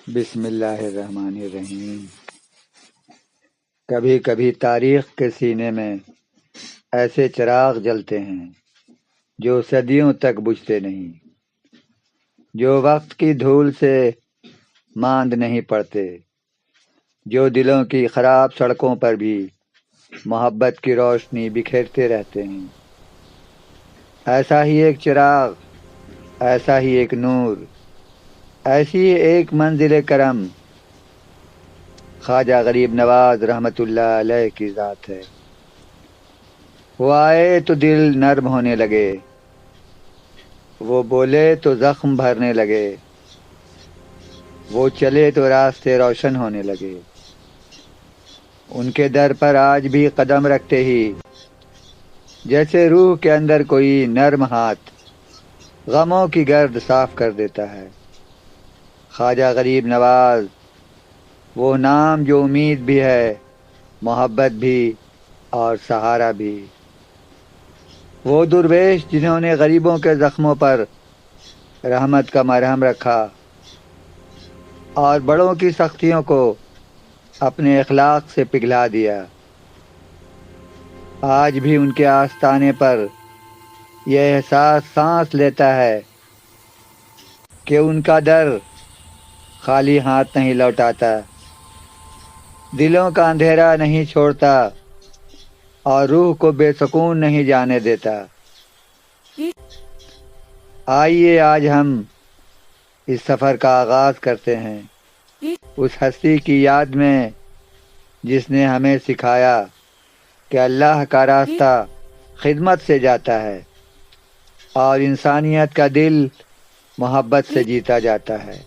بسم اللہ الرحمن الرحیم۔ کبھی کبھی تاریخ کے سینے میں ایسے چراغ جلتے ہیں جو صدیوں تک بجھتے نہیں، جو وقت کی دھول سے ماند نہیں پڑتے، جو دلوں کی خراب سڑکوں پر بھی محبت کی روشنی بکھیرتے رہتے ہیں۔ ایسا ہی ایک چراغ، ایسا ہی ایک نور، ایسی ہی ایک منزل کرم خواجہ غریب نواز رحمۃ اللہ علیہ کی ذات ہے۔ وہ آئے تو دل نرم ہونے لگے، وہ بولے تو زخم بھرنے لگے، وہ چلے تو راستے روشن ہونے لگے۔ ان کے در پر آج بھی قدم رکھتے ہی جیسے روح کے اندر کوئی نرم ہاتھ غموں کی گرد صاف کر دیتا ہے۔ خواجہ غریب نواز وہ نام جو امید بھی ہے، محبت بھی اور سہارا بھی۔ وہ درویش جنہوں نے غریبوں کے زخموں پر رحمت کا مرہم رکھا اور بڑوں کی سختیوں کو اپنے اخلاق سے پگھلا دیا۔ آج بھی ان کے آستانے پر یہ احساس سانس لیتا ہے کہ ان کا در خالی ہاتھ نہیں لوٹاتا، دلوں کا اندھیرا نہیں چھوڑتا اور روح کو بے سکون نہیں جانے دیتا۔ آئیے آج ہم اس سفر کا آغاز کرتے ہیں اس ہستی کی یاد میں جس نے ہمیں سکھایا کہ اللہ کا راستہ خدمت سے جاتا ہے اور انسانیت کا دل محبت سے جیتا جاتا ہے۔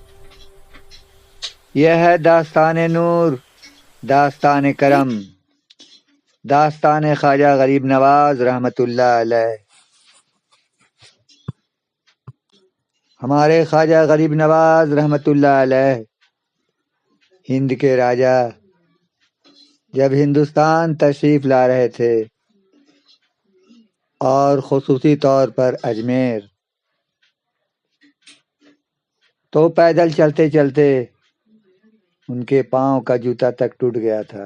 یہ ہے داستان نور، داستان کرم، داستان خواجہ غریب نواز رحمۃ اللہ علیہ۔ ہمارے خواجہ غریب نواز رحمۃ اللہ علیہ ہند کے راجا جب ہندوستان تشریف لا رہے تھے اور خصوصی طور پر اجمیر، تو پیدل چلتے چلتے ان کے پاؤں کا جوتا تک ٹوٹ گیا تھا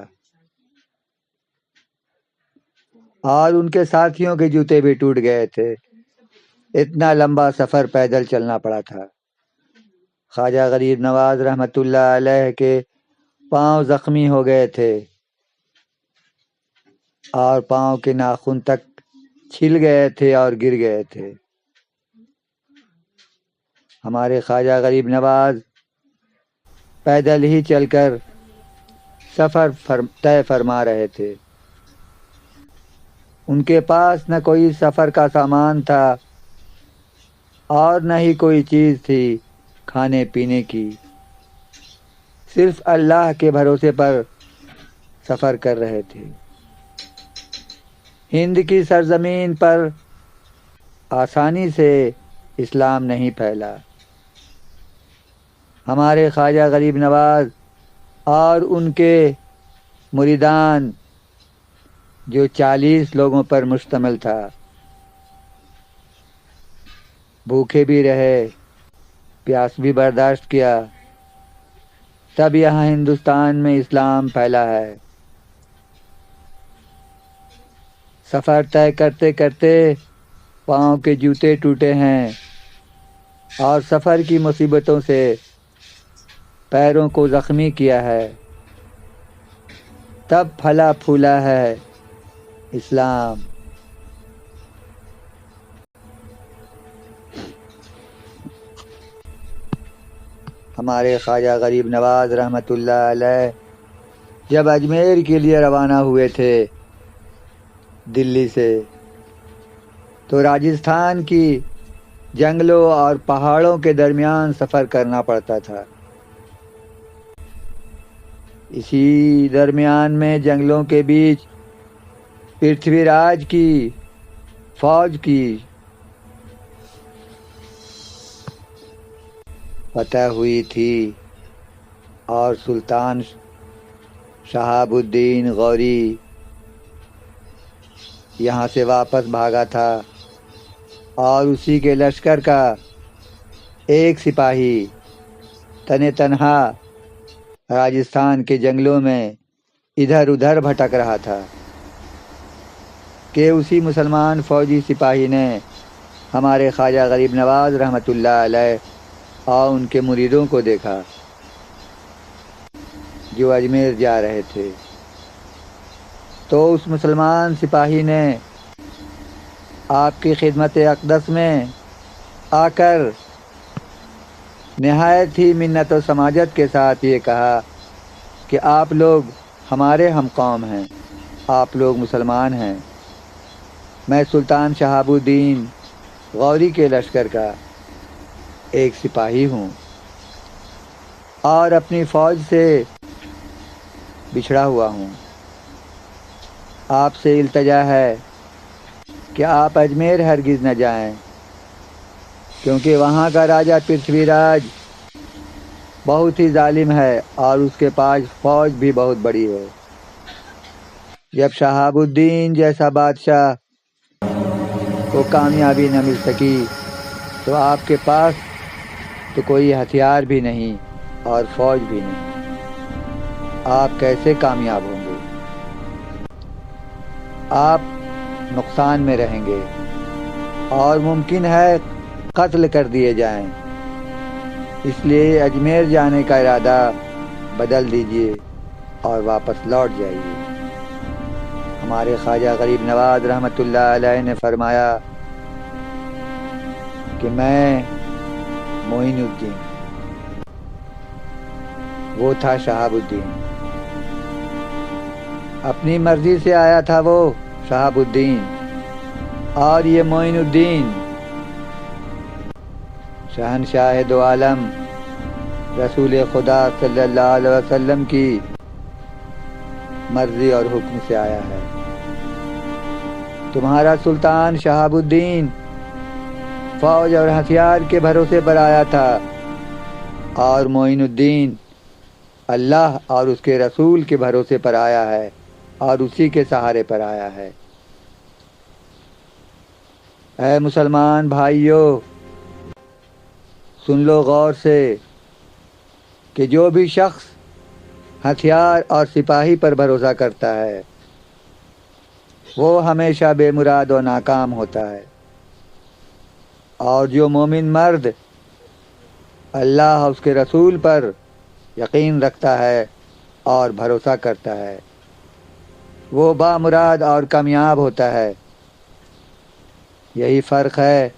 اور ان کے ساتھیوں کے جوتے بھی ٹوٹ گئے تھے۔ اتنا لمبا سفر پیدل چلنا پڑا تھا۔ خواجہ غریب نواز رحمۃ اللہ علیہ کے پاؤں زخمی ہو گئے تھے اور پاؤں کے ناخن تک چھل گئے تھے اور گر گئے تھے۔ ہمارے خواجہ غریب نواز پیدل ہی چل کر سفر طے فرما رہے تھے۔ ان کے پاس نہ کوئی سفر کا سامان تھا اور نہ ہی کوئی چیز تھی کھانے پینے کی، صرف اللہ کے بھروسے پر سفر کر رہے تھے۔ ہند کی سرزمین پر آسانی سے اسلام نہیں پھیلا۔ ہمارے خواجہ غریب نواز اور ان کے مریدان جو 40 لوگوں پر مشتمل تھا، بھوکے بھی رہے، پیاس بھی برداشت کیا، تب یہاں ہندوستان میں اسلام پھیلا ہے۔ سفر طے کرتے کرتے پاؤں کے جوتے ٹوٹے ہیں اور سفر کی مصیبتوں سے پیروں کو زخمی کیا ہے، تب پھلا پھولا ہے اسلام۔ ہمارے خواجہ غریب نواز رحمۃ اللہ علیہ جب اجمیر کے لیے روانہ ہوئے تھے دلی سے، تو راجستھان کی جنگلوں اور پہاڑوں کے درمیان سفر کرنا پڑتا تھا۔ اسی درمیان میں جنگلوں کے بیچ پرتھوی راج کی فوج کی فتح ہوئی تھی اور سلطان شہاب الدین غوری یہاں سے واپس بھاگا تھا اور اسی کے لشکر کا ایک سپاہی تنہا راجستھان کے جنگلوں میں ادھر ادھر بھٹک رہا تھا کہ اسی مسلمان فوجی سپاہی نے ہمارے خواجہ غریب نواز رحمۃ اللہ علیہ اور ان کے مریدوں کو دیکھا جو اجمیر جا رہے تھے۔ تو اس مسلمان سپاہی نے آپ کی خدمت اقدس میں آ کر نہایت ہی منت و سماجت کے ساتھ یہ کہا کہ آپ لوگ ہمارے ہم قوم ہیں، آپ لوگ مسلمان ہیں، میں سلطان شہاب الدین غوری کے لشکر کا ایک سپاہی ہوں اور اپنی فوج سے بچھڑا ہوا ہوں۔ آپ سے التجا ہے کہ آپ اجمیر ہرگز نہ جائیں، کیونکہ وہاں کا راجہ پرتھوی راج بہت ہی ظالم ہے اور اس کے پاس فوج بھی بہت بڑی ہے۔ جب شہاب الدین جیسا بادشاہ کو کامیابی نہ مل سکی تو آپ کے پاس تو کوئی ہتھیار بھی نہیں اور فوج بھی نہیں، آپ کیسے کامیاب ہوں گے؟ آپ نقصان میں رہیں گے اور ممکن ہے قتل کر دیے جائیں، اس لیے اجمیر جانے کا ارادہ بدل دیجیے اور واپس لوٹ جائیے۔ ہمارے خواجہ غریب نواز رحمۃ اللہ علیہ نے فرمایا کہ میں معین الدین، وہ تھا شہاب الدین، اپنی مرضی سے آیا تھا وہ شہاب الدین، اور یہ معین الدین شہنشاہ دو عالم رسول خدا صلی اللہ علیہ وسلم کی مرضی اور حکم سے آیا ہے۔ تمہارا سلطان شہاب الدین فوج اور ہتھیار کے بھروسے پر آیا تھا، اور معین الدین اللہ اور اس کے رسول کے بھروسے پر آیا ہے اور اسی کے سہارے پر آیا ہے۔ اے مسلمان بھائیو، سن لو غور سے کہ جو بھی شخص ہتھیار اور سپاہی پر بھروسہ کرتا ہے وہ ہمیشہ بے مراد و ناکام ہوتا ہے، اور جو مومن مرد اللہ اور اس کے رسول پر یقین رکھتا ہے اور بھروسہ کرتا ہے وہ بامراد اور کامیاب ہوتا ہے۔ یہی فرق ہے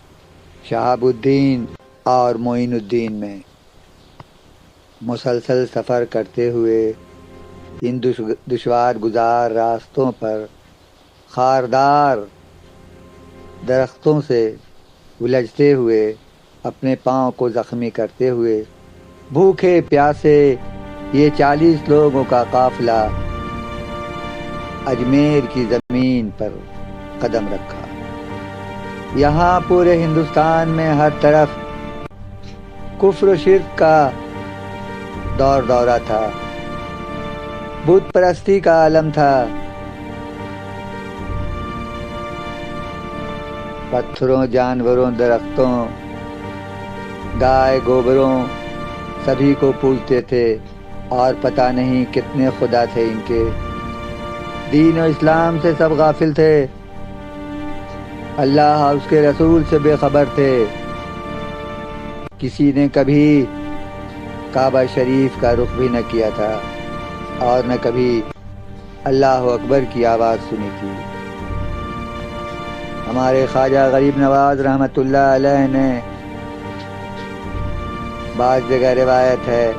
شہاب الدین اور معین الدین میں۔ مسلسل سفر کرتے ہوئے ان دشوار گزار راستوں پر خاردار درختوں سے الجھتے ہوئے، اپنے پاؤں کو زخمی کرتے ہوئے، بھوکے پیاسے یہ 40 لوگوں کا قافلہ اجمیر کی زمین پر قدم رکھا۔ یہاں پورے ہندوستان میں ہر طرف کفر و شرک کا دور دورہ تھا، بت پرستی کا عالم تھا، پتھروں، جانوروں، درختوں، گائے گوبروں سبھی کو پوجتے تھے، اور پتہ نہیں کتنے خدا تھے ان کے۔ دین و اسلام سے سب غافل تھے، اللہ اور اس کے رسول سے بے خبر تھے۔ کسی نے کبھی کعبہ شریف کا رخ بھی نہ کیا تھا اور نہ کبھی اللہ اکبر کی آواز سنی تھی۔ ہمارے خواجہ غریب نواز رحمۃ اللہ علیہ نے بعض جگہ روایت ہے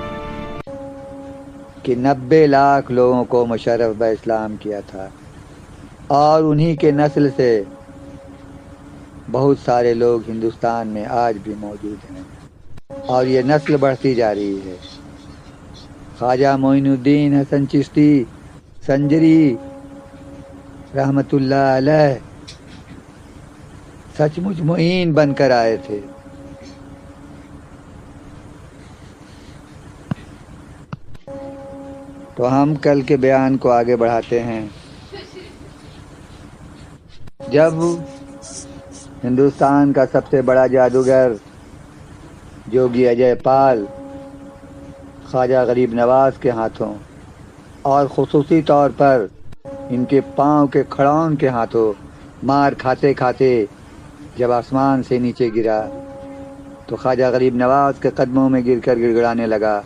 کہ 90 لاکھ لوگوں کو مشرف بہ اسلام کیا تھا، اور انہی کے نسل سے بہت سارے لوگ ہندوستان میں آج بھی موجود ہیں، اور یہ نسل بڑھتی جا رہی ہے۔ خواجہ معین الدین حسن چشتی سنجری رحمۃ اللہ علیہ سچ مچ معین بن کر آئے تھے۔ تو ہم کل کے بیان کو آگے بڑھاتے ہیں۔ جب ہندوستان کا سب سے بڑا جادوگر جوگی اجے پال خواجہ غریب نواز کے ہاتھوں، اور خصوصی طور پر ان کے پاؤں کے کھڑاؤن کے ہاتھوں مار کھاتے کھاتے جب آسمان سے نیچے گرا تو خواجہ غریب نواز کے قدموں میں گر کر گڑ گڑانے لگا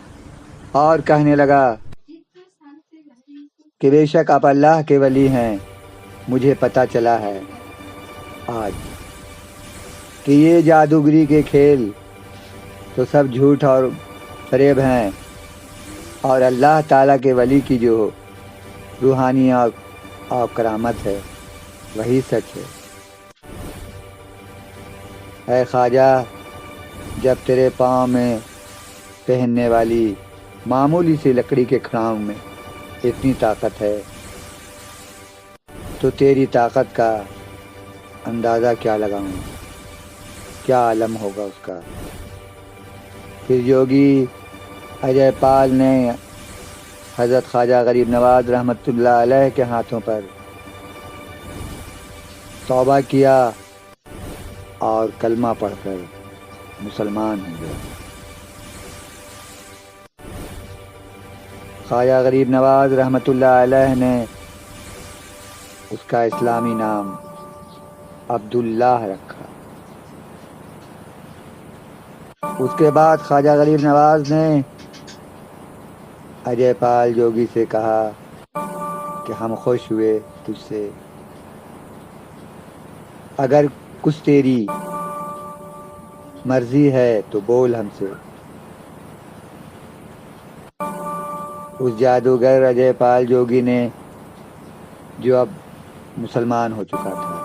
اور کہنے لگا کہ بے شک آپ اللہ کے ولی ہیں، مجھے پتہ چلا ہے آج کہ یہ جادوگری کے کھیل تو سب جھوٹ اور فریب ہیں، اور اللہ تعالیٰ کے ولی کی جو روحانی اور کرامت ہے وہی سچ ہے۔ اے خواجہ، جب تیرے پاؤں میں پہننے والی معمولی سی لکڑی کے کھڑاؤں میں اتنی طاقت ہے تو تیری طاقت کا اندازہ کیا لگاؤں، کیا عالم ہوگا اس کا۔ پھر یوگی اجے پال نے حضرت خواجہ غریب نواز رحمۃ اللہ علیہ کے ہاتھوں پر توبہ کیا اور کلمہ پڑھ کر مسلمان ہو گیا۔ خواجہ غریب نواز رحمۃ اللہ علیہ نے اس کا اسلامی نام عبداللہ رکھا۔ اس کے بعد خواجہ غریب نواز نے اجے پال جوگی سے کہا کہ ہم خوش ہوئے تجھ سے، اگر کچھ تیری مرضی ہے تو بول ہم سے۔ اس جادوگر اجے پال جوگی نے، جو اب مسلمان ہو چکا تھا،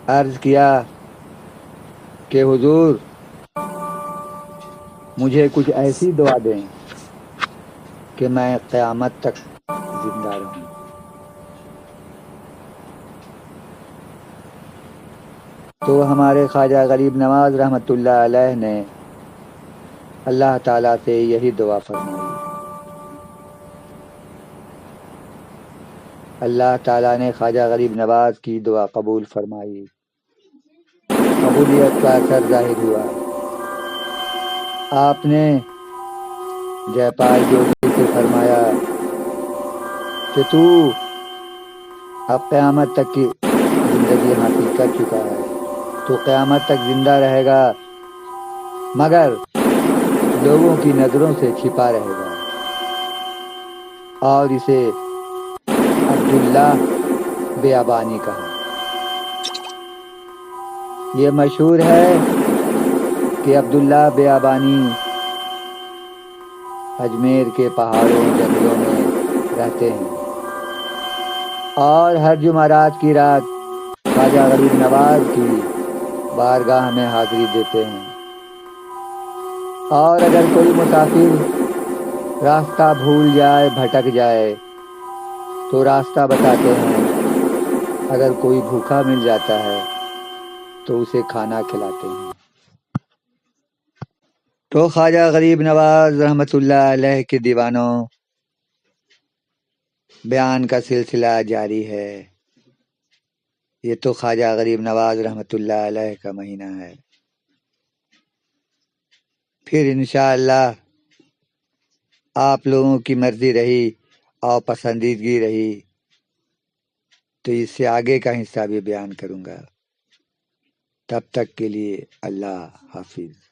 عرض کیا کہ حضور مجھے کچھ ایسی دعا دیں کہ میں قیامت تک زندہ رہوں۔ تو ہمارے خواجہ غریب نواز رحمۃ اللہ علیہ نے اللہ تعالیٰ سے یہی دعا فرمائی۔ اللہ تعالیٰ نے خواجہ غریب نواز کی دعا قبول فرمائی، قبولیت کا اثر ظاہر ہوا۔ آپ نے جے پال جوگی سے فرمایا کہ تو اب قیامت تک کی زندگی حاصل کر چکا ہے، تو قیامت تک زندہ رہے گا مگر لوگوں کی نظروں سے چھپا رہے گا، اور اسے عبداللہ بیابانی کہا۔ یہ مشہور ہے کہ عبداللہ بیابانی اجمیر کے پہاڑوں جنگلوں میں رہتے ہیں اور ہر جمعرات کی رات خواجہ غریب نواز کی بارگاہ میں حاضری دیتے ہیں، اور اگر کوئی مسافر راستہ بھول جائے، بھٹک جائے تو راستہ بتاتے ہیں، اگر کوئی بھوکا مل جاتا ہے تو اسے کھانا کھلاتے ہیں۔ تو خواجہ غریب نواز رحمۃ اللہ علیہ کے دیوانوں، بیان کا سلسلہ جاری ہے۔ یہ تو خواجہ غریب نواز رحمۃ اللہ علیہ کا مہینہ ہے۔ پھر انشاءاللہ آپ لوگوں کی مرضی رہی اور پسندیدگی رہی تو اس سے آگے کا حصہ بھی بیان کروں گا۔ تب تک کے لیے اللہ حافظ۔